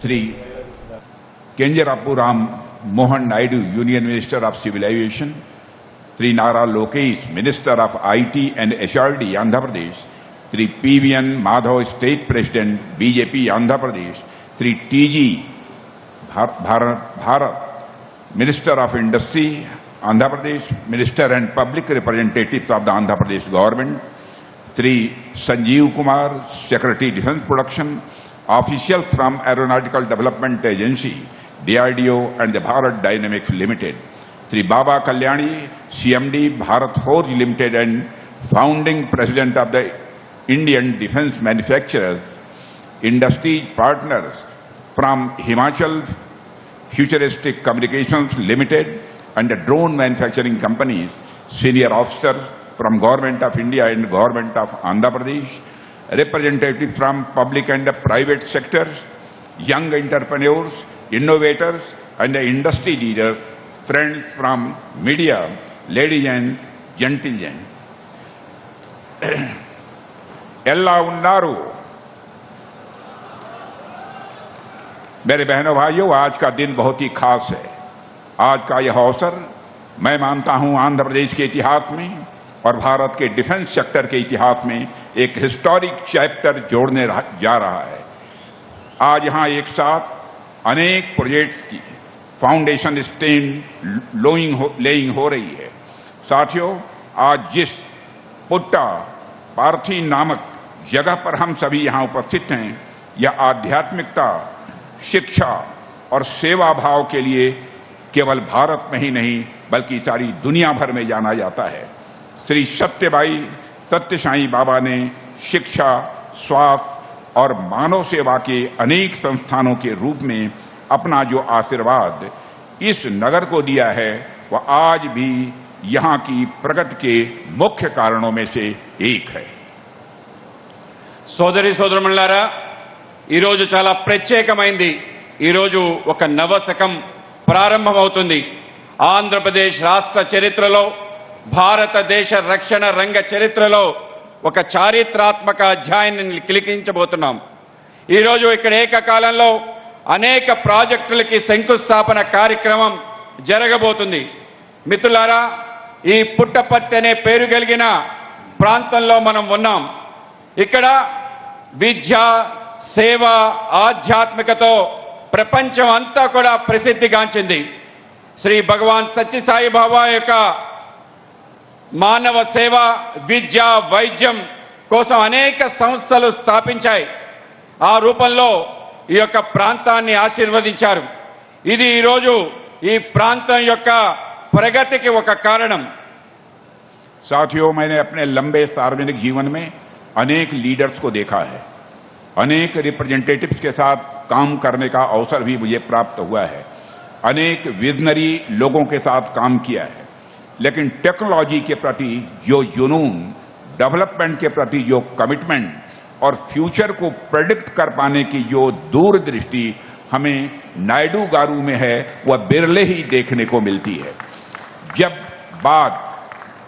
Shri Kenjarapu Ram Mohan Naidu, Union Minister of Civil Aviation, Shri Nara Lokesh, Minister of IT and HRD, Andhra Pradesh, Shri PVN Madhav, State President, BJP, Andhra Pradesh, Shri TG Bharat, Minister of Industry, Andhra Pradesh, Minister and Public Representatives of the Andhra Pradesh Government, Shri Sanjeev Kumar, Secretary Defence Production, officials from Aeronautical Development Agency, DRDO and the Bharat Dynamics Limited, Shri Baba Kalyani, CMD, Bharat Forge Limited and founding President of the Indian Defence Manufacturers, industry partners from Himachal Futuristic Communications Limited and the drone manufacturing companies, senior officers from Government of India and Government of Andhra Pradesh, representatives from public and the private sectors, young entrepreneurs, innovators and the industry leaders, friends from media, ladies and gentlemen. Ella Unnaru. मेरे बहनों भाइयों, आज का दिन बहुत ही खास है। आज का यह अवसर मैं मानता हूं आंध्र प्रदेश के इतिहास में और भारत के डिफेंस सेक्टर के इतिहास में एक हिस्टोरिक चैप्टर जोड़ने जा रहा है। आज यहां एक साथ अनेक प्रोजेक्ट्स की फाउंडेशन स्टेन लेइंग हो रही है। साथियों, आज जिस पुट्टा पार्थी नामक जगह पर हम सभी यहां उपस्थित हैं, यह आध्यात्मिकता, शिक्षा और सेवा भाव के लिए केवल भारत में ही नहीं बल्कि सारी दुनिया भर में जाना जाता है। श्री सत्यसाई बाबा ने शिक्षा, स्वास्थ्य और मानव सेवा के अनेक संस्थानों के रूप में अपना जो आशीर्वाद इस नगर को दिया है, वह आज भी यहाँ की प्रगति के मुख्य कारणों में से एक है। సోదరి సోదరులారా, ఈ రోజు చాలా ప్రత్యేకమైంది। ఈ రోజు ఒక నవశకం ప్రారంభమవుతుంది। ఆంధ్రప్రదేశ్ రాష్ట్ర చరిత్రలో, భారతదేశ రక్షణ రంగ చరిత్రలో ఒక చారిత్రాత్మక అధ్యాయాన్ని లిఖించబోతున్నాం। ఈ రోజు ఇక్కడ ఏకకాలంలో అనేక ప్రాజెక్టులకి శంకుస్థాపన కార్యక్రమం జరగబోతుంది। మిత్రులారా, ఈ పుట్టపర్తి అనే పేరు కలిగిన ప్రాంతంలో మనం ఉన్నాం। ఇక్కడ విద్య, సేవ, ఆధ్యాత్మికతో ప్రపంచం అంతా కూడా ప్రసిద్ధిగాంచింది। శ్రీ భగవాన్ సత్యసాయి బాబా యొక్క మానవ సేవ, విద్య, వైద్యం కోసం అనేక సంస్థలు స్థాపించాయి। ఆ రూపంలో ఈ యొక్క ప్రాంతాన్ని ఆశీర్వదించారు। ఇది ఈరోజు ఈ ప్రాంతం యొక్క ప్రగతికి ఒక కారణం। साथियों, मैंने अपने लंबे सार्वजनिक जीवन में अनेक लीडर्स को देखा है, अनेक रिप्रेजेंटेटिव्स के साथ काम करने का अवसर भी मुझे प्राप्त हुआ है, अनेक विजनरी लोगों के साथ काम किया है। लेकिन टेक्नोलॉजी के प्रति जो जुनून, डेवलपमेंट के प्रति जो कमिटमेंट और फ्यूचर को प्रेडिक्ट कर पाने की जो दूरदृष्टि हमें नायडू गारू में है, वह बिरले ही देखने को मिलती है। जब बात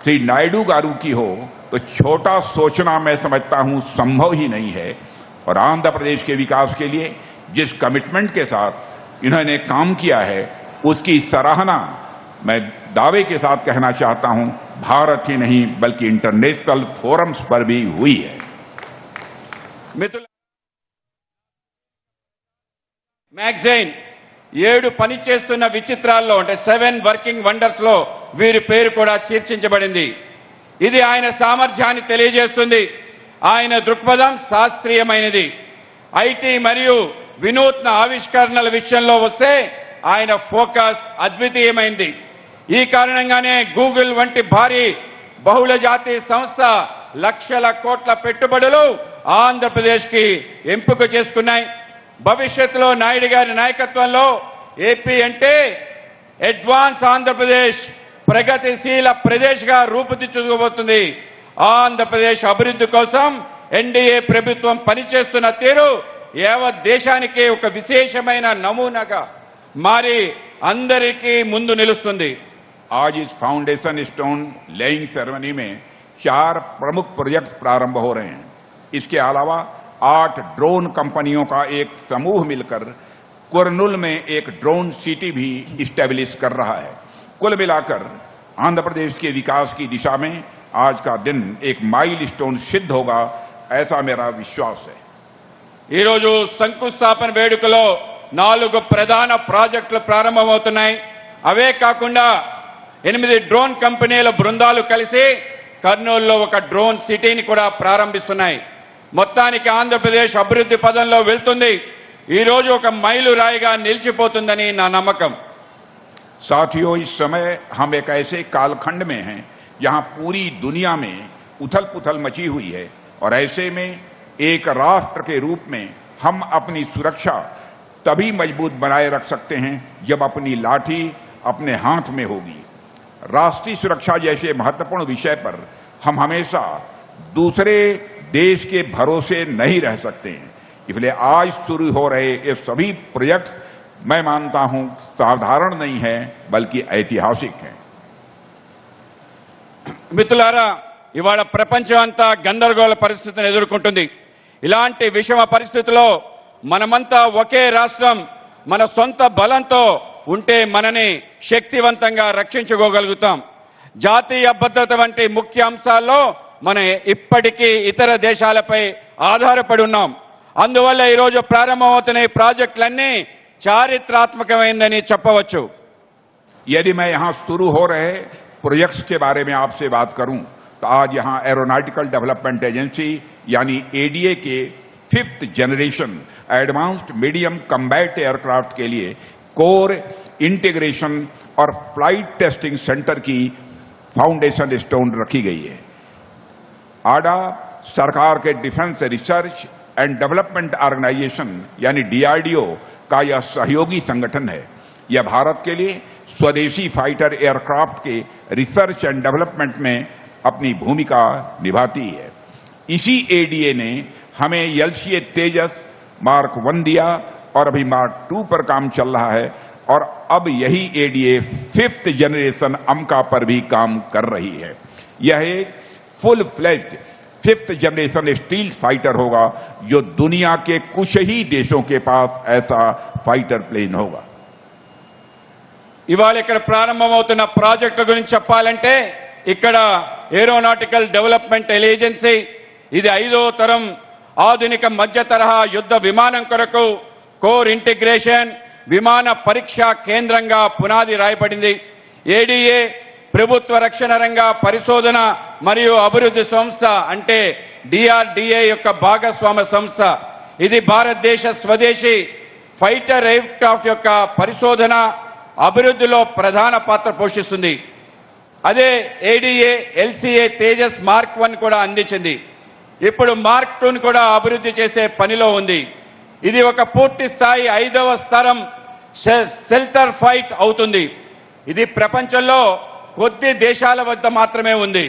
श्री नायडू गारू की हो तो छोटा सोचना मैं समझता हूं संभव ही नहीं है। और आंध्र प्रदेश के विकास के लिए जिस कमिटमेंट के साथ इन्होंने काम किया है, उसकी सराहना मैं दावे के साथ कहना चाहता हूं, भारत ही नहीं बल्कि इंटरनेशनल फोरम्स पर भी हुई है। మ్యాగజైన్ 7 పనిచేస్తున్న విచిత్రాల్లో అంటే 7 వర్కింగ్ వండర్స్ లో వీరి పేరు కూడా చర్చించబడింది। ఇది ఆయన సామర్థ్యాన్ని తెలియజేస్తుంది। ఆయన దృక్పథం శాస్త్రీయమైనది। ఐటీ మరియు వినూత్న ఆవిష్కరణల విషయంలో వస్తే ఆయన ఫోకస్ అద్వితీయమైంది। ఈ కారణంగానే గూగుల్ వంటి భారీ బహుళజాతి సంస్థ లక్షల కోట్ల పెట్టుబడులు ఆంధ్రప్రదేశ్ కి ఎంపిక చేసుకున్నాయి। భవిష్యత్తులో నాయుడు గారి నాయకత్వంలో ఏపీ అంటే అడ్వాన్స్ ఆంధ్రప్రదేశ్, ప్రగతిశీల ప్రదేశ్గా రూపుదిద్దుకోబోతుంది। ఆంధ్రప్రదేశ్ అభివృద్ధి కోసం ఎన్డీఏ ప్రభుత్వం పనిచేస్తున్న తీరు యావత్ దేశానికి ఒక విశేషమైన నమూనాగా మారి అందరికీ ముందు నిలుస్తుంది। आज इस फाउंडेशन स्टोन लेइंग सेरेमनी में 4 प्रमुख प्रोजेक्ट्स प्रारंभ हो रहे हैं। इसके अलावा 8 ड्रोन कंपनियों का एक समूह मिलकर कुरनूल में एक ड्रोन सिटी भी इस्टेब्लिश कर रहा है। कुल मिलाकर आंध्र प्रदेश के विकास की दिशा में आज का दिन एक माइलस्टोन सिद्ध होगा, ऐसा मेरा विश्वास है। ఈ రోజు శంకుస్థాపన వేడుకలో 4 ప్రధాన ప్రాజెక్టులు ప్రారంభమవుతున్నాయి. అవే కాకుండా 8 డ్రోన్ కంపెనీల బృందాలు కలిసి కర్నూలులో ఒక డ్రోన్ సిటీని కూడా ప్రారంభిస్తున్నాయి. మొత్తానికి ఆంధ్రప్రదేశ్ అభివృద్ధి పదంలో వెళ్తుంది. ఈ రోజు ఒక మైలురాయిగా నిలిచిపోతుందని నా నమ్మకం. साथियों, इस समय हम एक ऐसे कालखंड में हैं जहां पूरी दुनिया में उथल पुथल मची हुई है और ऐसे में एक राष्ट्र के रूप में हम अपनी सुरक्षा तभी मजबूत बनाए रख सकते हैं जब अपनी लाठी अपने हाथ में होगी। राष्ट्रीय सुरक्षा जैसे महत्वपूर्ण विषय पर हम हमेशा दूसरे देश के भरोसे नहीं रह सकते हैं। इसलिए आज शुरू हो रहे ये सभी प्रोजेक्ट मैं मानता हूं साधारण नहीं है बल्कि ऐतिहासिक है। మిత్రులారా, ఇవాళ ప్రపంచం అంతా గందరగోళ పరిస్థితిని ఎదుర్కొంటుంది. ఇలాంటి విషమ పరిస్థితుల్లో మనమంతా ఒకే రాష్ట్రం మన సొంత బలంతో ఉంటే మనని శక్తివంతంగా రక్షించుకోగలుగుతాం. జాతీయ భద్రత వంటి ముఖ్య అంశాల్లో మనం ఇప్పటికీ ఇతర దేశాలపై ఆధారపడి ఉన్నాం. అందువల్ల ఈరోజు ప్రారంభమవుతున్న ఈ ప్రాజెక్టులన్నీ చారిత్రాత్మకమైందని చెప్పవచ్చు. यदि मैं यहां शुरू हो रहे प्रोजेक्ट्स के बारे में आपसे बात करूं तो आज यहां एरोनॉटिकल डेवलपमेंट एजेंसी यानी एडीए के 5th generation advanced medium combat aircraft के लिए कोर इंटीग्रेशन और फ्लाइट टेस्टिंग सेंटर की फाउंडेशन स्टोन रखी गई है। आडा सरकार के defence research and development organisation यानी डीआरडीओ का यह सहयोगी संगठन है। यह भारत के लिए स्वदेशी फाइटर एयरक्राफ्ट के रिसर्च एंड डेवलपमेंट में अपनी भूमिका निभाती है। इसी एडीए ने हमें एलसीए तेजस मार्क 1 दिया और अभी मार्क 2 पर काम चल रहा है और अब यही एडीए 5th जनरेशन अमका पर भी काम कर रही है। यह एक full fledged 5th generation steel fighter होगा जो दुनिया के कुछ ही देशों के पास ऐसा फाइटर प्लेन होगा। ఇవాళ ఇక్కడ ప్రారంభమవుతున్న ప్రాజెక్టు గురించి చెప్పాలంటే ఇక్కడ ఏరోనాటికల్ డెవలప్మెంట్ ఏజెన్సీ ఇది 5వ తరం ఆధునిక మధ్య తరహా యుద్ధ విమానం కొరకు కోర్ ఇంటిగ్రేషన్ విమాన పరీక్షా కేంద్రంగా పునాది రాయబడింది. ఏడీఏ ప్రభుత్వ రక్షణ రంగ పరిశోధన మరియు అభివృద్ధి సంస్థ అంటే డిఆర్డిఏ యొక్క భాగస్వామ్య సంస్థ. ఇది భారతదేశ స్వదేశీ ఫైటర్ ఎయిర్క్రాఫ్ట్ యొక్క పరిశోధన అభివృద్ధిలో ప్రధాన పాత్ర పోషిస్తుంది. అదే ఏడీఏ ఎల్సీఏ తేజస్ మార్క్ 1 కూడా అందించింది. ఇప్పుడు మార్క్ 2 కూడా అభివృద్ధి చేసే పనిలో ఉంది. ఇది ఒక పూర్తి స్థాయి 5వ స్తరం షెల్టర్ ఫైట్ అవుతుంది. ఇది ప్రపంచంలో కొద్ది దేశాల వద్ద మాత్రమే ఉంది.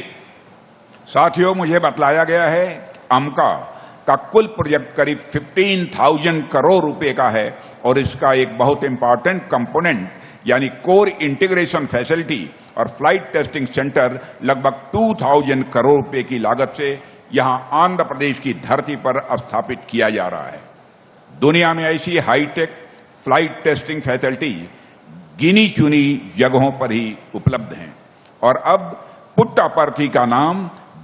साथियों, मुझे बतलाया गया है अमका का कुल प्रोजेक्ट करीब 15,000 करोड़ रुपए का है और इसका एक बहुत इंपॉर्टेंट कंपोनेंट यानी कोर इंटीग्रेशन फैसिलिटी और फ्लाइट टेस्टिंग सेंटर लगभग 2,000 करोड़ रुपए की लागत से यहां आंध्र प्रदेश की धरती पर स्थापित किया जा रहा है। दुनिया में ऐसी हाईटेक फ्लाइट टेस्टिंग फैसिलिटी गिनी चुनी जगहों पर ही उपलब्ध हैं और अब पुट्टापर्थी का नाम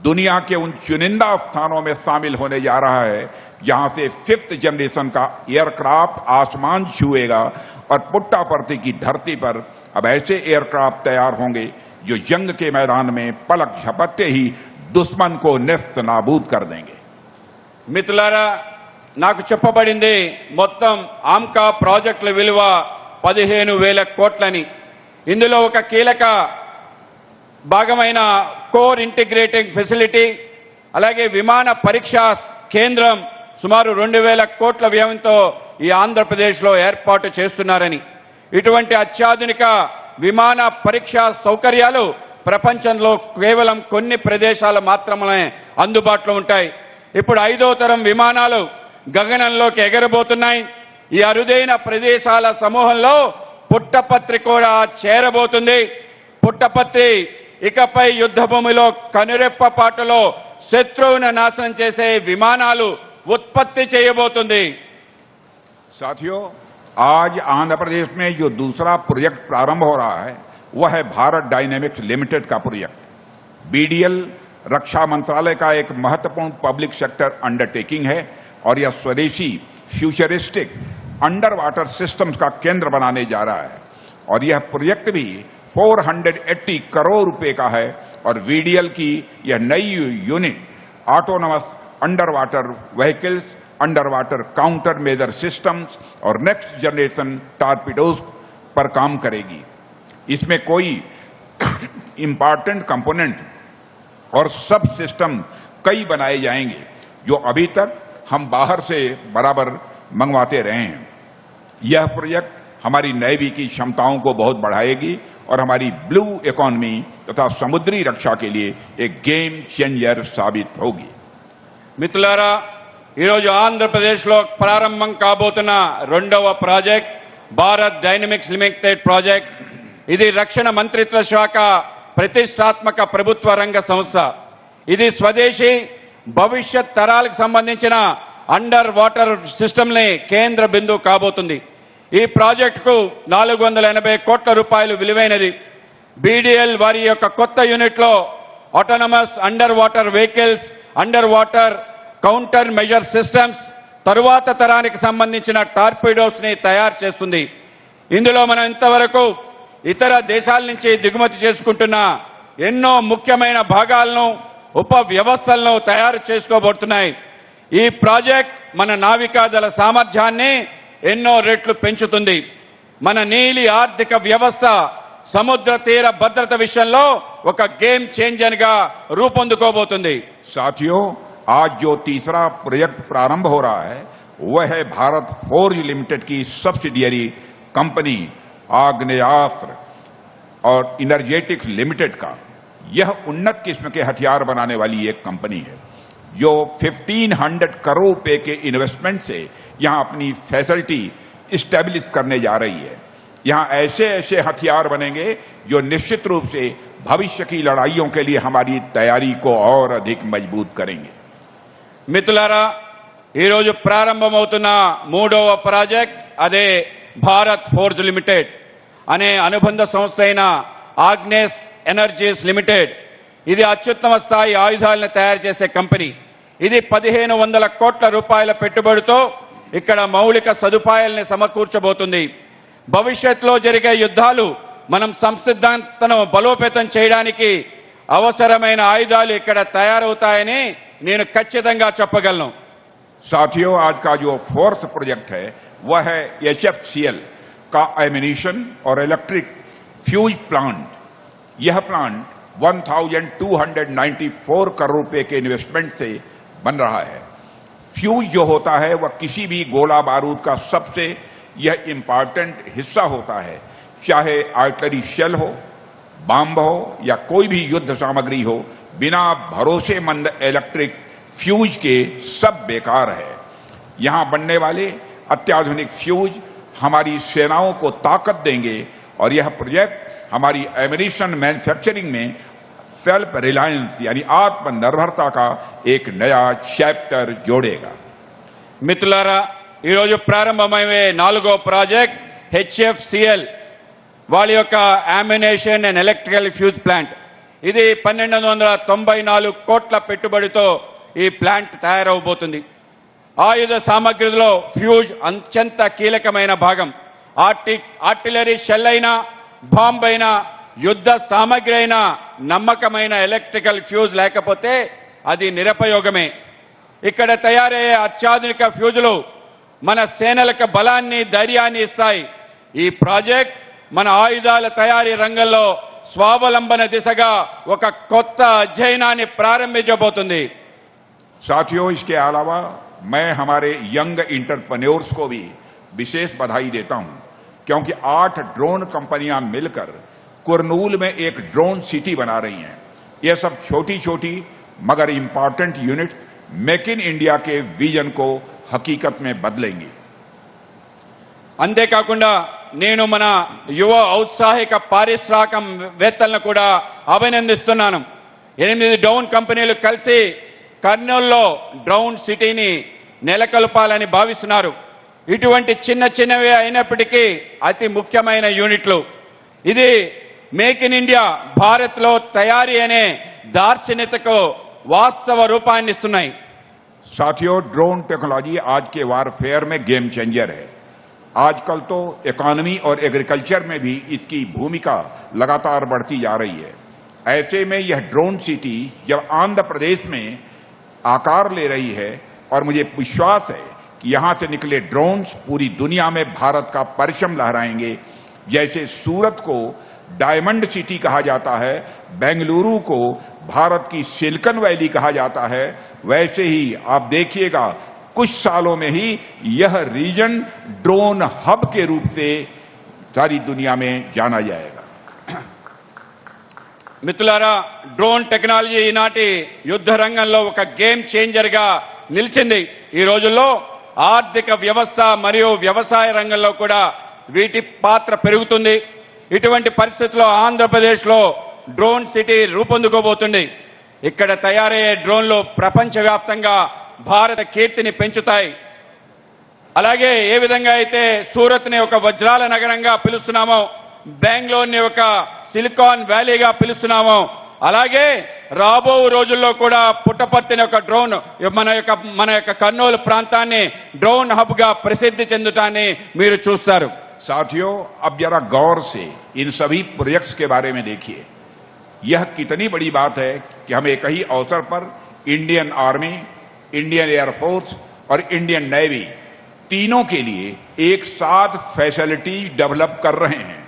दुनिया के उन चुनिंदा स्थानों में शामिल होने जा रहा है जहां से 5th जनरेशन का एयरक्राफ्ट आसमान छुएगा और पुट्टापर्थी की धरती पर अब ऐसे एयरक्राफ्ट तैयार होंगे जो जंग के मैदान में पलक झपकते ही दुश्मन को नेस्त नाबूद कर देंगे। మిత్రులారా, నాకు చెప్పబడింది మొత్తం ఆమ్కా ప్రాజెక్టుల విలువ 15,000 కోట్లని. ఇందులో ఒక కీలక భాగమైన కోర్ ఇంటిగ్రేటింగ్ ఫెసిలిటీ అలాగే విమాన పరీక్షా కేంద్రం సుమారు 2,000 కోట్ల వ్యయంతో ఈ ఆంధ్రప్రదేశ్లో ఏర్పాటు చేస్తున్నారని. ఇటువంటి అత్యాధునిక విమాన పరీక్షా సౌకర్యాలు ప్రపంచంలో కేవలం కొన్ని ప్రదేశాలు మాత్రమే అందుబాటులో ఉంటాయి. ఇప్పుడు 5వ తరం విమానాలు గగనంలోకి ఎగరబోతున్నాయి. ఈ అరుదైన ప్రదేశాల సమూహంలో పుట్టపత్రి కూడా చేరబోతుంది. పుట్టపత్రి ఇకపై యుద్ధ భూమిలో కనురెప్ప పాటలో శత్రువును నాశనం చేసే విమానాలు ఉత్పత్తి చేయబోతుంది. साथियों, आज आंध्र प्रदेश में जो दूसरा प्रोजेक्ट प्रारंभ हो रहा है वह है भारत डायनेमिक्स लिमिटेड का प्रोजेक्ट। बीडीएल रक्षा मंत्रालय का एक महत्वपूर्ण पब्लिक सेक्टर अंडरटेकिंग है और यह स्वदेशी फ्यूचरिस्टिक अंडर वाटर सिस्टम्स का केंद्र बनाने जा रहा है और यह प्रोजेक्ट भी 480 करोड़ रुपए का है और बीडीएल की यह नई unit autonomous under water vehicles, under water counter measure systems और नेक्स्ट जनरेशन टॉर्पीडोज पर काम करेगी। इसमें कोई इंपॉर्टेंट कंपोनेंट और सब सिस्टम कई बनाए जाएंगे जो अभी तक हम बाहर से बराबर मंगवाते रहे हैं। यह प्रोजेक्ट हमारी नैवी की क्षमताओं को बहुत बढ़ाएगी और हमारी ब्लू इकोनॉमी तथा समुद्री रक्षा के लिए एक गेम चेंजर साबित होगी। మిత్రులారా, ఈరోజు ఆంధ్రప్రదేశ్లో ప్రారంభం కాబోతున్న రెండవ project Bharat dynamics limited project. ఇది రక్షణ మంత్రిత్వ శాఖ ప్రతిష్టాత్మక ప్రభుత్వ రంగ సంస్థ. ఇది స్వదేశీ భవిష్యత్ తరాలకు సంబంధించిన అండర్ వాటర్ సిస్టమ్ ని కేంద్ర బిందువు కాబోతుంది. ఈ ప్రాజెక్టుకు 480 కోట్ల రూపాయలు విలువైనది. బీడీఎల్ వారి యొక్క కొత్త యూనిట్ లో autonomous under water vehicles, under water counter measure systems, తరువాత తరానికి సంబంధించిన టార్పీడోస్ ని తయారు చేస్తుంది. ఇందులో మనం ఇంతవరకు ఇతర దేశాల నుంచి దిగుమతి చేసుకుంటున్న ఎన్నో ముఖ్యమైన భాగాలను, ఉప వ్యవస్థలను తయారు చేసుకోబోతున్నాయి. ఈ ప్రాజెక్ట్ మన నావికాదళ సామర్థ్యాన్ని ఎన్నో రెట్లు పెంచుతుంది. మన నీలి ఆర్థిక వ్యవస్థ సముద్ర తీర భద్రత విషయంలో ఒక గేమ్ చేంజర్ గా రూపొందుకోబోతుంది. साथियों, आज जो तीसरा प्रोजेक्ट प्रारंभ हो रहा है वह है भारत फोर्ज लिमिटेड की सब्सिडियरी कंपनी आग्नेयास्त्र और इनर्जेटिक्स लिमिटेड का। यह उन्नत किस्म के हथियार बनाने वाली एक कंपनी है जो 1500 करोड़ रुपए के इन्वेस्टमेंट से यहां अपनी फैसिलिटी स्टैब्लिश करने जा रही है। यहां ऐसे ऐसे हथियार बनेंगे जो निश्चित रूप से भविष्य की लड़ाइयों के लिए हमारी तैयारी को और अधिक मजबूत करेंगे। మిత్రులారా, ఈరోజు ప్రారంభమవుతున్న మూడవ ప్రాజెక్ట్ అదే భారత్ ఫోర్జ్ లిమిటెడ్ అనే అనుబంధ సంస్థ అయిన ఆగ్నేస్ ఎనర్జీస్ లిమిటెడ్. ఇది అత్యుత్తమ స్థాయి ఆయుధాలను తయారు చేసే కంపెనీ. ఇది 1500 కోట్ల రూపాయల పెట్టుబడితో ఇక్కడ మౌలిక సదుపాయాలను సమకూర్చబోతుంది. భవిష్యత్తులో జరిగే యుద్ధాలు మనం సంసిద్ధతను బలోపేతం చేయడానికి అవసరమైన ఆయుధాలు ఇక్కడ తయారవుతాయని నేను ఖచ్చితంగా చెప్పగలను. साथियों, आज का जो फोर्थ प्रोजेक्ट है वह है HFCL का एमिनिशन और इलेक्ट्रिक फ्यूज प्लांट। यह प्लांट 1294 करोड़ रुपए के इन्वेस्टमेंट से बन रहा है। फ्यूज जो होता है वह किसी भी गोला बारूद का सबसे यह इंपॉर्टेंट हिस्सा होता है, चाहे आर्टिलरी शेल हो, बम हो या कोई भी युद्ध सामग्री हो। बिना भरोसेमंद इलेक्ट्रिक फ्यूज के सब बेकार है। यहां बनने वाले अत्याधुनिक फ्यूज हमारी सेनाओं को ताकत देंगे और यह प्रोजेक्ट हमारी एमिनिशन मैन्युफैक्चरिंग में सेल्फ रिलायंस यानी आत्मनिर्भरता का एक नया चैप्टर जोड़ेगा। మిత్రులారా, ఈరోజు ప్రారంభమయ్యే నాలుగో ప్రాజెక్ట్ హెచ్ఎఫ్సిఎల్ వాళ్ళ యొక్క ammunition and electrical fuse plant. ఇది 1294 కోట్ల పెట్టుబడితో ఈ ప్లాంట్ తయారవబోతుంది. ఆయుధ సామగ్రిలో ఫ్యూజ్ అత్యంత కీలకమైన భాగం. ఆర్టిలరీ షెల్ అయినా, బాంబ్ అయినా, యుద్ధ సామగ్రి అయినా నమ్మకమైన ఎలక్ట్రికల్ ఫ్యూజ్ లేకపోతే అది నిరుపయోగమే. ఇక్కడ తయారయ్యే అత్యాధునిక ఫ్యూజులు మన సేనలకు బలాన్ని, ధైర్యాన్ని ఇస్తాయి. ఈ ప్రాజెక్ట్ మన ఆయుధాల తయారీ రంగంలో స్వావలంబన దిశగా ఒక కొత్త అధ్యయనాన్ని ప్రారంభించబోతుంది. साथियों, इसके अलावा मैं हमारे यंग इंटरप्रेन्योर्स को भी विशेष बधाई देता हूं क्योंकि 8 ड्रोन कंपनियां मिलकर कुरनूल में एक ड्रोन सिटी बना रही हैं। यह सब छोटी छोटी मगर important unit make in India के विजन को हकीकत में बदलेंगी। అంతేకాకుండా నేను మన యువ ఔత్సాహిక పారిశ్రామికవేత్తలను కూడా అభినందిస్తున్నాను. 8 డ్రోన్ కంపెనీలు కలిసి కర్నూలులో డ్రోన్ సిటీని నెలకొల్పాలని భావిస్తున్నారు. ఇటువంటి చిన్న చిన్నవి అయినప్పటికీ అతి ముఖ్యమైన యూనిట్లు. ఇది మేక్ ఇన్ ఇండియా, భారత్ లో తయారీ అనే దార్శనికతకు వాస్తవ రూపాన్ని ఇస్తున్నాయి. साथियों, ड्रोन टेक्नोलॉजी आज के वारफेयर में गेम चेंजर है. आजकल तो इकोनॉमी और एग्रीकल्चर में भी इसकी भूमिका लगातार बढ़ती जा रही है. ऐसे में यह ड्रोन सिटी जब आंध्र प्रदेश में आकार ले रही है, और मुझे विश्वास है कि यहां से निकले ड्रोन्स पूरी दुनिया में भारत का परचम लहराएंगे. जैसे सूरत को डायमंड सिटी कहा जाता है, बेंगलुरु को भारत की सिलिकॉन वैली कहा जाता है, वैसे ही आप देखिएगा कुछ सालों में ही यह रीजन ड्रोन हब के रूप से सारी दुनिया में जाना जाएगा. మిత్రులారా, డ్రోన్ టెక్నాలజీ ఈనాటి యుద్ధ రంగంలో ఒక గేమ్ చేంజర్ గా నిలిచింది. ఈ రోజుల్లో ఆర్థిక వ్యవస్థ మరియు వ్యవసాయ రంగంలో కూడా వీటి పాత్ర పెరుగుతుంది. ఇటువంటి పరిస్థితుల్లో ఆంధ్రప్రదేశ్ లో డ్రోన్ సిటీ రూపొందుకోబోతుంది. ఇక్కడ తయారయ్యే డ్రోన్లు ప్రపంచవ్యాప్తంగా భారత కీర్తిని పెంచుతాయి. అలాగే ఏ విధంగా అయితే సూరత్ ని ఒక వజ్రాల నగరంగా పిలుస్తున్నామో, బెంగళూరు ని ఒక సిలికాన్ వ్యాలీగా పిలుస్తున్నామో, అలాగే రాబో రోజుల్లో కూడా పుట్టపర్తిని ఒక డ్రోన్ మన యొక్క కర్నూలు ప్రాంతాన్ని డ్రోన్ హబ్ గా ప్రసిద్ధి చెందుతాన్ని మీరు చూస్తారు. साथियों, अब जरा गौर से इन सभी प्रोजेक्ट्स के बारे में देखिए. यह कितनी बड़ी बात है कि हम एक ही अवसर पर इंडियन आर्मी, इंडियन एयरफोर्स और इंडियन नेवी तीनों के लिए एक साथ फैसिलिटीज डेवलप कर रहे हैं.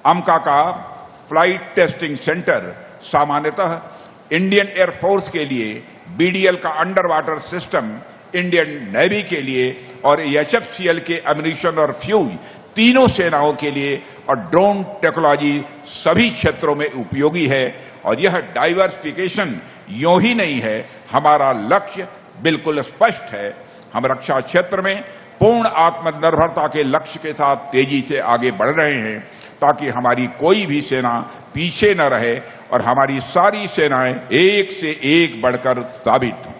अमका का फ्लाइट टेस्टिंग सेंटर सामान्यतः इंडियन एयरफोर्स के लिए, बीडीएल का under water system Indian navy के लिए, और एचएफसीएल के एम्युनिशन और फ्यूज तीनों सेनाओं के लिए, और ड्रोन टेक्नोलॉजी सभी क्षेत्रों में उपयोगी है. और यह डाइवर्सिफिकेशन यूं ही नहीं है, हमारा लक्ष्य बिल्कुल स्पष्ट है. हम रक्षा क्षेत्र में पूर्ण आत्मनिर्भरता के लक्ष्य के साथ तेजी से आगे बढ़ रहे हैं, ताकि हमारी कोई भी सेना पीछे न रहे और हमारी सारी सेनाएं एक से एक बढ़कर साबित हों.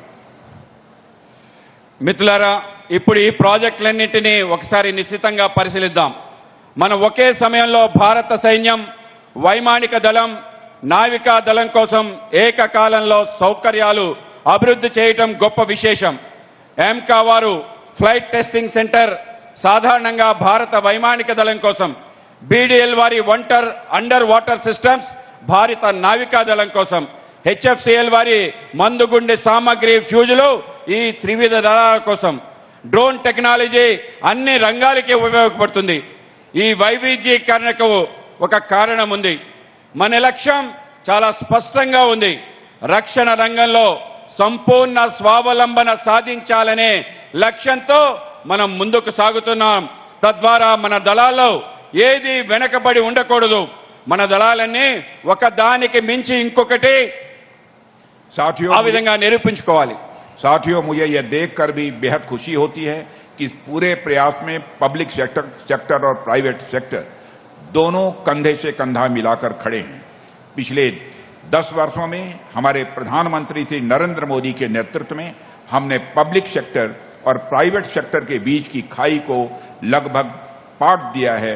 మిత్రులారా, ఇప్పుడు ఈ ప్రాజెక్టులన్నింటినీ ఒకసారి నిశ్చితంగా పరిశీలిద్దాం. మనం ఒకే సమయంలో భారత సైన్యం, వైమానిక దళం, నావికా దళం కోసం ఏకకాలంలో సౌకర్యాలు అభివృద్ధి చేయటం గొప్ప విశేషం. ఎంకా వారు ఫ్లైట్ టెస్టింగ్ సెంటర్ సాధారణంగా భారత వైమానిక దళం కోసం, బీడీఎల్ వారి అండర్ వాటర్ సిస్టమ్స్ భారత నావికా దళం కోసం, హెచ్ఎఫ్సిఎల్ వారి మందుగుండె సామగ్రి ఫ్యూజులు ఈ త్రివిధ దళాల కోసం. డ్రోన్ టెక్నాలజీ అన్ని రంగాలకి ఉపయోగపడుతుంది. ఈ వైవిధ్యీకరణకు ఒక కారణం ఉంది. మన లక్ష్యం చాలా స్పష్టంగా ఉంది. రక్షణ రంగంలో సంపూర్ణ స్వావలంబన సాధించాలనే లక్ష్యంతో మనం ముందుకు సాగుతున్నాం. తద్వారా మన దళాల్లో ఏది వెనకబడి ఉండకూడదు. మన దళాలన్నీ ఒకదానికి మించి ఇంకొకటి ఆ విధంగా నిరూపించుకోవాలి. साथियों, मुझे यह देखकर भी बेहद खुशी होती है कि इस पूरे प्रयास में पब्लिक सेक्टर और प्राइवेट सेक्टर दोनों कंधे से कंधा मिलाकर खड़े हैं. पिछले 10 वर्षों में हमारे प्रधानमंत्री श्री नरेंद्र मोदी के नेतृत्व में हमने पब्लिक सेक्टर और प्राइवेट सेक्टर के बीच की खाई को लगभग पाट दिया है.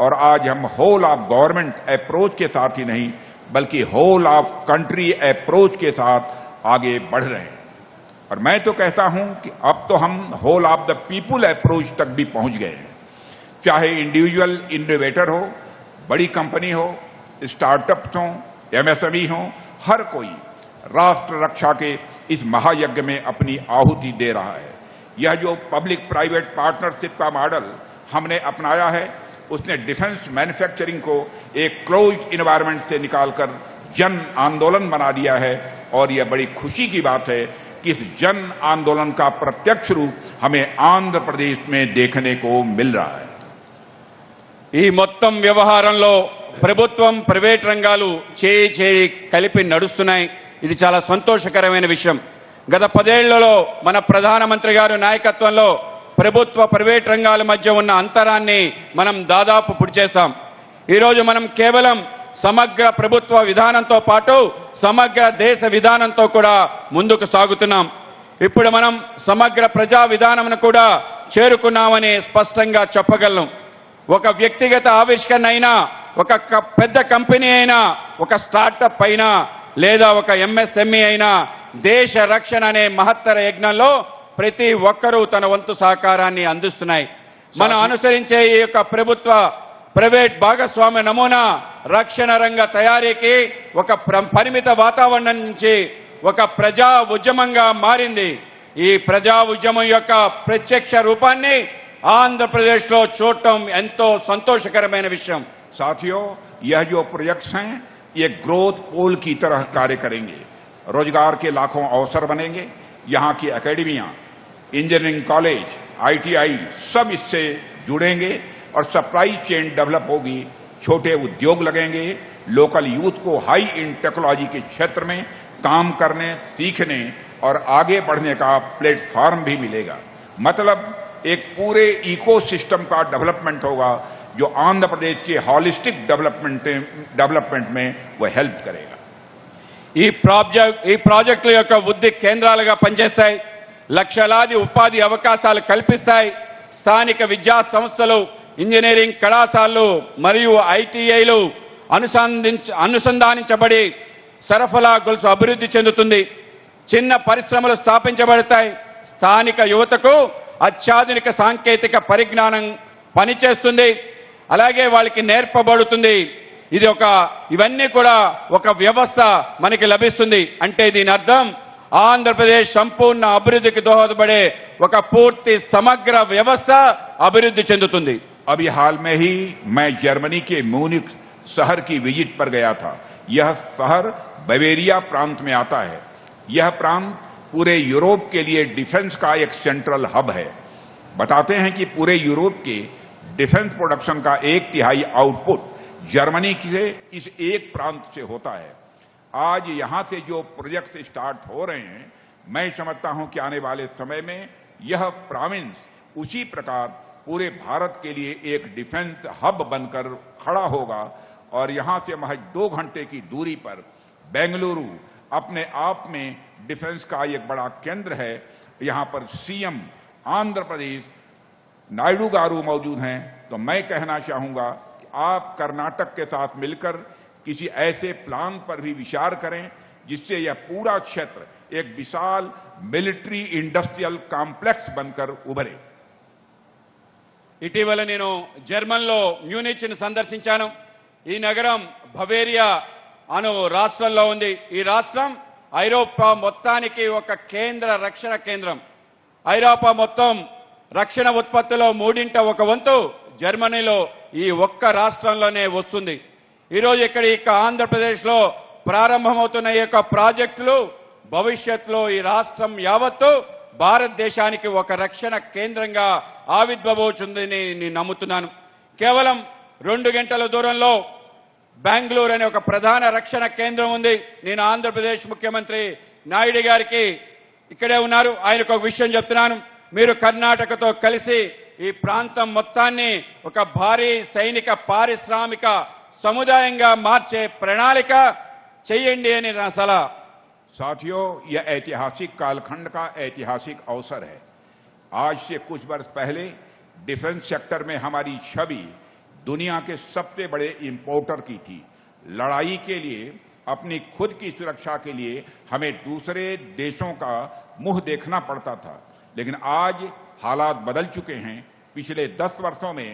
और आज हम होल ऑफ गवर्नमेंट अप्रोच के साथ ही नहीं, बल्कि होल ऑफ कंट्री अप्रोच के साथ आगे बढ़ रहे हैं. और मैं तो कहता हूं कि अब तो हम whole of the people approach तक भी पहुंच गए हैं. चाहे इंडिविजुअल इनोवेटर हो, बड़ी कंपनी हो, स्टार्टअप्स हो, एमएसएमई हो, हर कोई राष्ट्र रक्षा के इस महायज्ञ में अपनी आहुति दे रहा है. यह जो पब्लिक प्राइवेट पार्टनरशिप का मॉडल हमने अपनाया है, उसने डिफेंस मैन्युफैक्चरिंग को एक क्लोज इन्वायरमेंट से निकालकर जन आंदोलन बना दिया है. और यह बड़ी खुशी की बात है कि इस जन आंदोलन का प्रत्यक्ष रूप हमें आंध्र प्रदेश में देखने को मिल रहा है. ఈ మొత్తం వ్యవహారంలో ప్రభుత్వం, ప్రైవేట్ రంగాలు చేయి కలిపి నడుస్తున్నాయి. ఇది చాలా సంతోషకరమైన విషయం. గత 10 ఏళ్లలో మన ప్రధానమంత్రి గారి నాయకత్వంలో ప్రభుత్వ ప్రైవేట్ రంగాల మధ్య ఉన్న అంతరాన్ని మనం దాదాపు పూడ్చేశాం. ఈరోజు మనం కేవలం సమగ్ర ప్రభుత్వ విధానంతో పాటు సమగ్ర దేశ విధానంతో కూడా ముందుకు సాగుతున్నాం. ఇప్పుడు మనం సమగ్ర ప్రజా విధానమును కూడా చేరుకున్నామని స్పష్టంగా చెప్పగలం. ఒక వ్యక్తిగత ఆవిష్కరణ అయినా, ఒక పెద్ద కంపెనీ అయినా, ఒక స్టార్టప్ అయినా, లేదా ఒక ఎంఎస్ఎంఈ అయినా దేశ రక్షణ అనే మహత్తర యజ్ఞంలో ప్రతి ఒక్కరూ తన వంతు సహకారాన్ని అందిస్తున్నాయి. మనం అనుసరించే ఈ యొక్క ప్రభుత్వ ప్రైవేట్ భాగస్వామ్య నమూనా రక్షణ రంగ తయారీకి ఒక పరిమిత వాతావరణం నుంచి ఒక ప్రజా ఉద్యమంగా మారింది. ఈ ప్రజా ఉద్యమం యొక్క ప్రత్యక్ష రూపాన్ని ఆంధ్రప్రదేశ్ లో చూడటం ఎంతో సంతోషకరమైన విషయం. साथियों, यह जो प्रोजेक्ट्स हैं ये ग्रोथ पोल की तरह कार्य करेंगे. रोजगार के लाखों अवसर बनेंगे. यहाँ की एकेडमियां, इंजीनियरिंग कॉलेज, आईटीआई सब इससे जुड़ेंगे और सप्लाई चेन डेवलप होगी. छोटे उद्योग लगेंगे. लोकल यूथ को हाई इन टेक्नोलॉजी के क्षेत्र में काम करने, सीखने और आगे बढ़ने का प्लेटफॉर्म भी मिलेगा. मतलब एक पूरे इकोसिस्टम का डेवलपमेंट होगा जो आंध्र प्रदेश के हॉलिस्टिक डेवलपमेंट में वो हेल्प करेगा. ఈ ప్రాజెక్టుల యొక్క వృద్ధి కేంద్రాలుగా పనిచేస్తాయి. లక్షలాది ఉపాధి అవకాశాలు కల్పిస్తాయి. స్థానిక విద్యా సంస్థలు, ఇంజనీరింగ్ కళాశాలలు మరియు ఐటీఐలు అనుసంధానించబడి సరఫరా గొలుసు అభివృద్ధి చెందుతుంది. చిన్న పరిశ్రమలు స్థాపించబడతాయి. స్థానిక యువతకు అత్యాధునిక సాంకేతిక పరిజ్ఞానం పనిచేస్తుంది. అలాగే వాళ్ళకి నేర్పబడుతుంది. ఇవన్నీ కూడా ఒక వ్యవస్థ మనకి లభిస్తుంది. అంటే దీని అర్థం ఆంధ్రప్రదేశ్ సంపూర్ణ అభివృద్ధికి దోహదపడే ఒక పూర్తి సమగ్ర వ్యవస్థ అభివృద్ధి చెందుతుంది. अभी हाल में ही मैं जर्मनी के म्यूनिख शहर की विजिट पर गया था. यह शहर बवेरिया प्रांत में आता है. यह प्रांत पूरे यूरोप के लिए डिफेंस का एक सेंट्रल हब है. बताते हैं कि पूरे यूरोप के डिफेंस प्रोडक्शन का 1/3 आउटपुट जर्मनी के इस एक प्रांत से होता है. आज यहां से जो प्रोजेक्ट स्टार्ट हो रहे हैं, मैं समझता हूं कि आने वाले समय में यह प्रोविंस उसी प्रकार पूरे भारत के लिए एक डिफेंस हब बनकर खड़ा होगा. और यहां से महज 2 घंटे की दूरी पर बेंगलुरु अपने आप में डिफेंस का एक बड़ा केंद्र है. यहां पर सीएम आंध्र प्रदेश नायडू गारू मौजूद हैं. तो मैं कहना चाहूंगा कि आप कर्नाटक के साथ मिलकर किसी ऐसे प्लान पर भी विचार करें जिससे यह पूरा क्षेत्र एक विशाल मिलिट्री इंडस्ट्रियल कॉम्प्लेक्स बनकर उभरे. ఇటీవల నేను జర్మన్లో మ్యూనిచ్ ని సందర్శించాను. ఈ నగరం బవేరియా అను రాష్ట్రంలో ఉంది. ఈ రాష్ట్రం ఐరోపా మొత్తానికి ఒక రక్షణ కేంద్రం. ఐరోపా మొత్తం రక్షణ ఉత్పత్తిలో 1/3 వంతు జర్మనీలో ఈ ఒక్క రాష్ట్రంలోనే వస్తుంది. ఈరోజు ఇక్కడ ఆంధ్రప్రదేశ్ లో ప్రారంభమవుతున్న ఈ యొక్క ప్రాజెక్టులు భవిష్యత్తులో ఈ రాష్ట్రం యావత్తు భారతదేశానికి ఒక రక్షణ కేంద్రంగా ఆవిర్భవించుతుందని నేను నమ్ముతున్నాను. కేవలం 2 గంటల దూరంలో బెంగళూరు అనే ఒక ప్రధాన రక్షణ కేంద్రం ఉంది. నేను ఆంధ్రప్రదేశ్ ముఖ్యమంత్రి నాయుడు గారికి ఇక్కడే ఉన్నారు, ఆయనకు ఒక విషయం చెప్తున్నాను. మీరు కర్ణాటకతో కలిసి ఈ ప్రాంతం మొత్తాన్ని ఒక భారీ సైనిక పారిశ్రామిక సముదాయంగా మార్చే ప్రణాళిక చేయండి అని నా సలహా. साथियों, यह ऐतिहासिक कालखंड का ऐतिहासिक अवसर है. आज से कुछ वर्ष पहले डिफेंस सेक्टर में हमारी छवि दुनिया के सबसे बड़े इंपोर्टर की थी. लड़ाई के लिए, अपनी खुद की सुरक्षा के लिए हमें दूसरे देशों का मुंह देखना पड़ता था. लेकिन आज हालात बदल चुके हैं. पिछले 10 वर्षों में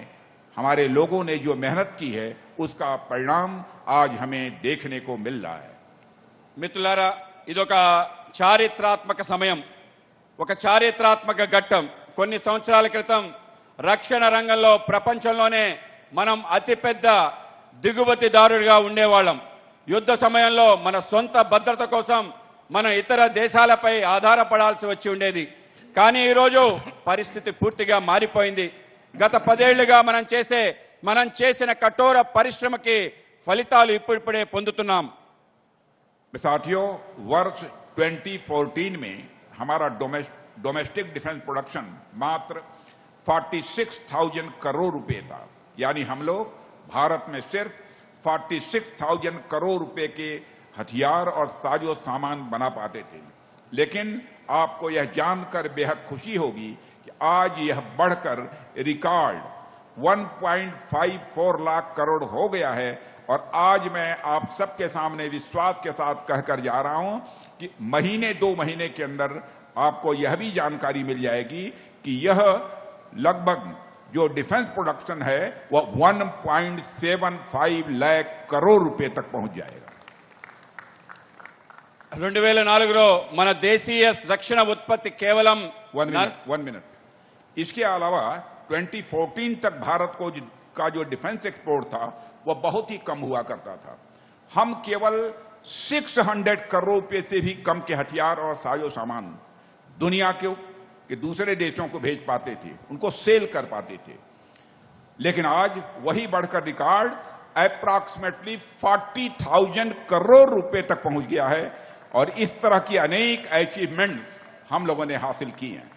हमारे लोगों ने जो मेहनत की है उसका परिणाम आज हमें देखने को मिल रहा है. మిత్రులారా, ఇదొక చారిత్రాత్మక సమయం, ఒక చారిత్రాత్మక ఘట్టం. కొన్ని సంవత్సరాల క్రితం రక్షణ రంగంలో ప్రపంచంలోనే మనం అతిపెద్ద దిగుమతిదారుడిగా ఉండేవాళ్ళం. యుద్ధ సమయంలో మన సొంత భద్రత కోసం మనం ఇతర దేశాలపై ఆధారపడాల్సి వచ్చి ఉండేది. కానీ ఈరోజు పరిస్థితి పూర్తిగా మారిపోయింది. గత 10 ఏళ్లుగా మనం చేసిన కఠోర పరిశ్రమకి ఫలితాలు ఇప్పుడిప్పుడే పొందుతున్నాం. साथियों, वर्ष 2014 में हमारा डोमेस्टिक डिफेंस प्रोडक्शन मात्र 46,000 करोड़ रुपए था. यानी हम लोग भारत में सिर्फ 46,000 करोड़ रुपए के हथियार और साजो सामान बना पाते थे. लेकिन आपको यह जानकर बेहद खुशी होगी कि आज यह बढ़कर रिकॉर्ड 1.54 लाख करोड़ हो गया है। और आज मैं आप सबके सामने विश्वास के साथ कहकर जा रहा हूं कि महीने 2 महीने के अंदर आपको यह भी जानकारी मिल जाएगी कि यह लगभग जो डिफेंस प्रोडक्शन है वह 1.75 लाख करोड़ रुपए तक पहुंच जाएगा। 2004లో మన దేశీయ రక్షణ ఉత్పత్తి కేవలం 1 मिनट। इसके अलावा 2014 तक भारत का जो डिफेंस एक्सपोर्ट था वह बहुत ही कम हुआ करता था। हम केवल 600 करोड़ रुपए से भी कम के हथियार और साजो सामान दुनिया के दूसरे देशों को भेज पाते थे, उनको सेल कर पाते थे। लेकिन आज वही बढ़कर रिकॉर्ड अप्रॉक्सीमेटली 40,000 करोड़ रुपए तक पहुंच गया है। और इस तरह की अनेक अचीवमेंट हम लोगों ने हासिल की हैं।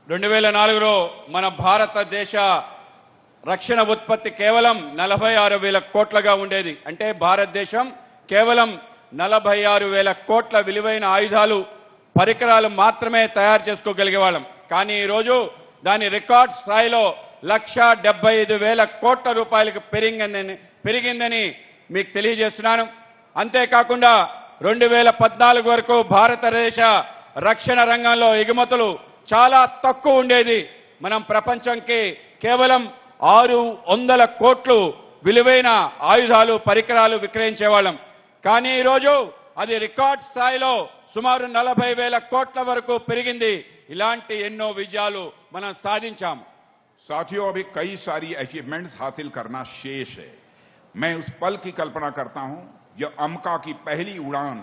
2004లో మన భారతదేశ రక్షణ ఉత్పత్తి కేవలం 46,000 కోట్లుగా ఉండేది। అంటే భారతదేశం కేవలం 46,000 కోట్ల విలువైన ఆయుధాలు పరికరాలు మాత్రమే తయారు చేసుకోగలిగే వాళ్ళం। కానీ ఈ రోజు దాని రికార్డ్ స్థాయిలో 1,75,000 కోట్ల రూపాయలకు పెరిగిందని మీకు తెలియజేస్తున్నాను। అంతేకాకుండా 2014 వరకు భారతదేశ రక్షణ రంగంలో ఎగుమతులు చాలా తక్కువ ఉండేది। మనం ప్రపంచంకి కేవలం 600 కోట్లు విలువైన ఆయుధాలు పరికరాలు విక్రయించేవాళ్ళం। కానీ ఈ రోజు అది రికార్డ్ స్థాయిలో సుమారు 40,000 కోట్ల వరకు పెరిగింది। ఇలాంటి ఎన్నో విజయాలు మనం సాధించాం। साथियों, अभी कई सारी अचीवमेंट्स हासिल करना शेष है। मैं उस पल की कल्पना करता हूं जब अमका की पहली उड़ान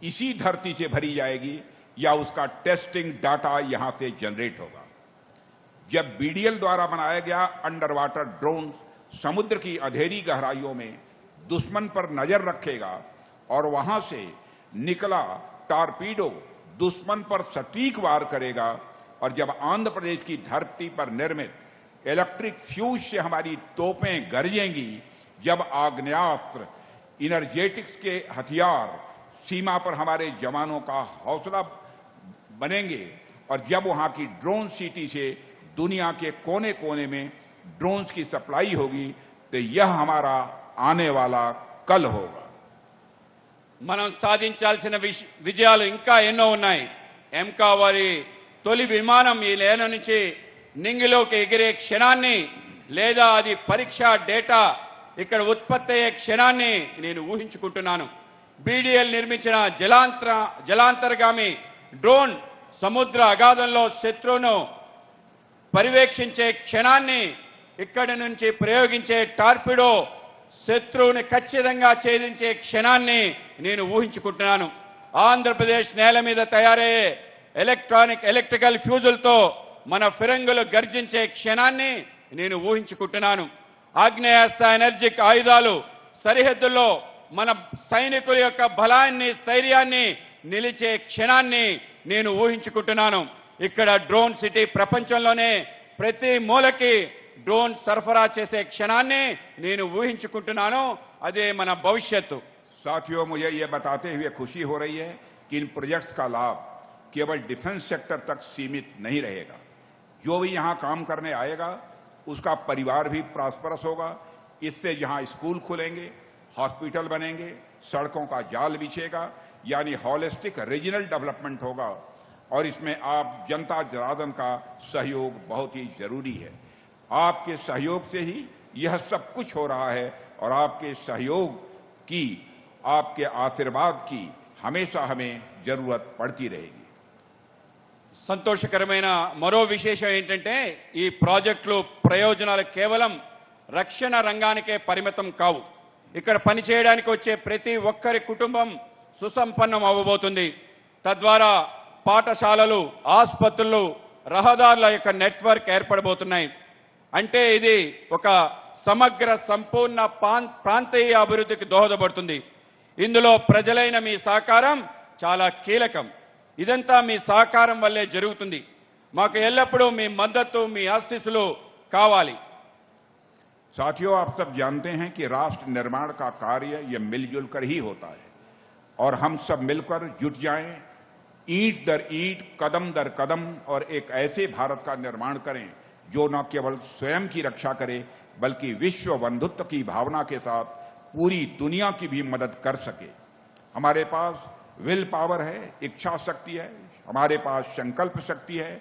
इसी धरती से भरी जाएगी या उसका टेस्टिंग डाटा यहां से जनरेट होगा। जब बीडीएल द्वारा बनाया गया अंडर वाटर ड्रोन समुद्र की अंधेरी गहराइयों में दुश्मन पर नजर रखेगा और वहां से निकला टारपीडो दुश्मन पर सटीक वार करेगा। और जब आंध्र प्रदेश की धरती पर निर्मित इलेक्ट्रिक फ्यूज से हमारी तोपें गरजेंगी, जब आग्नेयास्त्र इनर्जेटिक्स के हथियार सीमा पर हमारे जवानों का हौसला बनेंगे और जब वहां की ड्रोन सिटी से दुनिया के कोने कोने में ड्रोन्स की सप्लाई होगी तो यह हमारा आने वाला कल होगा। మనం సాధించాల్సిన విజయాలు ఇంకా ఎన్నో ఉన్నాయి। ఎంకా వారి తొలి విమానం ఈ లేన నుంచి నింగిలోకి ఎగిరే క్షణాన్ని లేదా అది పరీక్ష డేటా ఇక్కడ ఉత్పత్తి అయ్యే క్షణాన్ని నేను ఊహించుకుంటున్నాను। బీడీఎల్ నిర్మించిన జలాంతర్గామి డ్రోన్ సముద్ర అగాధంలో శత్రువును పర్యవేక్షించే క్షణాన్ని, ఇక్కడి నుంచి ప్రయోగించే టార్పిడో శత్రువుని ఖచ్చితంగా ఛేదించే క్షణాన్ని నేను ఊహించుకుంటున్నాను। ఆంధ్రప్రదేశ్ నేల మీద తయారయ్యే ఎలక్ట్రికల్ ఫ్యూజులతో మన ఫిరంగులు గర్జించే క్షణాన్ని నేను ఊహించుకుంటున్నాను। ఆగ్నేయాస్త్ర ఎనర్జిక్ ఆయుధాలు సరిహద్దుల్లో మన సైనికుల యొక్క బలాన్ని స్థైర్యాన్ని నిలిచే క్షణాన్ని నేను ఊహించుకుంటున్నాను। ఇక్కడ డ్రోన్ సిటీ ప్రపంచంలోనే ప్రతి మూలకి డ్రోన్ సరఫరా చేసే క్షణాన్ని నేను ఊహించుకుంటున్నాను। అదే మన భవిష్యత్తు। साथियों, मुझे यह बताते हुए खुशी हो रही है कि इन प्रोजेक्ट्स का लाभ केवल डिफेंस सेक्टर तक सीमित नहीं रहेगा। जो भी यहां काम करने आएगा उसका परिवार भी प्रॉस्परस होगा। इससे जहां स्कूल खुलेंगे, हॉस्पिटल बनेंगे, सड़कों का जाल बिछेगा, यानी हॉलिस्टिक रीजनल डेवलपमेंट होगा। और इसमें आप जनता जनार्दन का सहयोग बहुत ही जरूरी है। आपके सहयोग से ही यह सब कुछ हो रहा है और आपके सहयोग की, आपके आशीर्वाद की हमेशा हमें जरूरत पड़ती रहेगी। సంతోషకరమైన మరో విశేషం ఏంటంటే ఈ ప్రాజెక్టులు ప్రయోజనాలు కేవలం రక్షణ రంగానికే పరిమితం కావు। ఇక్కడ పనిచేయడానికి వచ్చే ప్రతి ఒక్కరి కుటుంబం సుసంపన్నం అవ్వబోతుంది। తద్వారా పాఠశాలలు, ఆసుపత్రులు, రహదారుల యొక్క నెట్వర్క్ ఏర్పడబోతున్నాయి। అంటే ఇది ఒక సమగ్ర సంపూర్ణ ప్రాంతీయ అభివృద్ధికి దోహదపడుతుంది। ఇందులో ప్రజలైన మీ సహకారం చాలా కీలకం। ఇదంతా మీ సహకారం వల్లే జరుగుతుంది। మాకు ఎల్లప్పుడూ మీ మద్దతు, మీ ఆశీస్సులు కావాలి। साथियों, आप सब जानते हैं कि राष्ट्र निर्माण का कार्य यह मिलजुल कर ही होता है और हम सब मिलकर जुट जाएं, ईंट दर ईंट, कदम दर कदम, और एक ऐसे भारत का निर्माण करें जो न केवल स्वयं की रक्षा करे बल्कि विश्व बंधुत्व की भावना के साथ पूरी दुनिया की भी मदद कर सके। हमारे पास विल पावर है, इच्छा शक्ति है, हमारे पास संकल्प शक्ति है,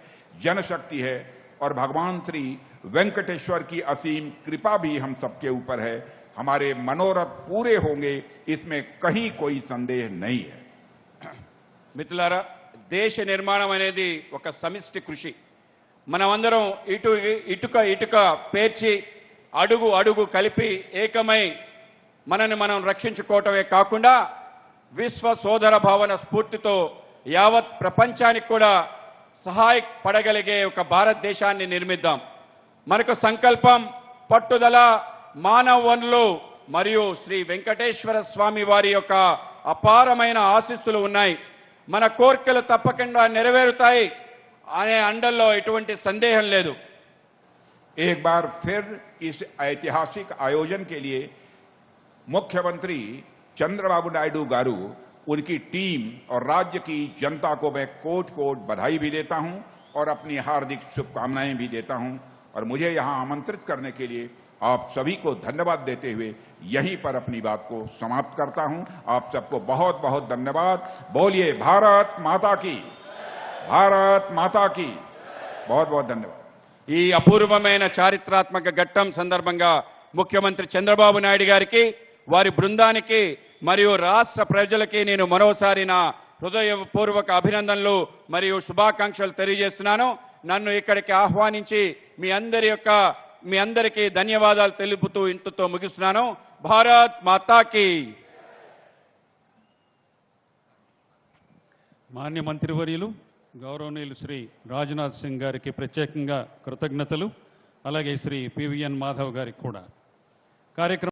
जनशक्ति है, और भगवान श्री वेंकटेश्वर की असीम कृपा भी हम सबके ऊपर है। हमारे मनोरथ पूरे होंगे, इसमें कहीं कोई संदेह नहीं है। మిత్రులారా, దేశ నిర్మాణం అనేది ఒక సమిష్టి కృషి. మనమందరం ఇటుక పేర్చి అడుగు అడుగు కలిపి ఏకమై మనని మనం రక్షించుకోవటమే కాకుండా విశ్వ సోదర భావన స్ఫూర్తితో యావత్ ప్రపంచానికి కూడా సహాయపడగలిగే ఒక భారతదేశాన్ని నిర్మిద్దాం. మనకు సంకల్పం, పట్టుదల, మానవ వనరులు మరియు శ్రీ వెంకటేశ్వర స్వామి వారి యొక్క అపారమైన ఆశీస్సులు ఉన్నాయి. మన కోరికలు తప్పకుండా నెరవేరుతాయి అనే అండల్లో ఎటువంటి సందేహం లేదు. एक बार फिर इस ऐतिहासिक आयोजन के लिए मुख्यमंत्री चंद्रबाबू नायडू गारू, उनकी टीम और राज्य की जनता को मैं कोट कोट बधाई भी देता हूं और अपनी हार्दिक शुभकामनाएं भी देता हूं। और मुझे यहां आमंत्रित करने के लिए आप सभी को धन्यवाद देते हुए यहीं पर अपनी बात को समाप्त करता हूं। आप सबको बहुत बहुत धन्यवाद। बोलिए भारत माता की, भारत माता की। बहुत बहुत धन्यवाद। ఈ అపూర్వమైన చారిత్రాత్మక ఘట్టం సందర్భంగా ముఖ్యమంత్రి చంద్రబాబు నాయుడు గారికి, వారి బృందానికి మరియు రాష్ట్ర ప్రజలకి నేను మరోసారి నా హృదయపూర్వక అభినందనలు మరియు శుభాకాంక్షలు తెలియజేస్తున్నాను. నన్ను ఇక్కడికి ఆహ్వానించి మీ అందరికీ ధన్యవాదాలు తెలుపుతూ ఇంతతో ముగిస్తున్నాను. భారత్ మాతాకి. మాన్య మంత్రివర్యులు గౌరవనీయులు శ్రీ రాజ్నాథ్ సింగ్ గారికి ప్రత్యేకంగా కృతజ్ఞతలు, అలాగే శ్రీ పివిఎన్ మాధవ్ గారికి కూడా. కార్యక్రమం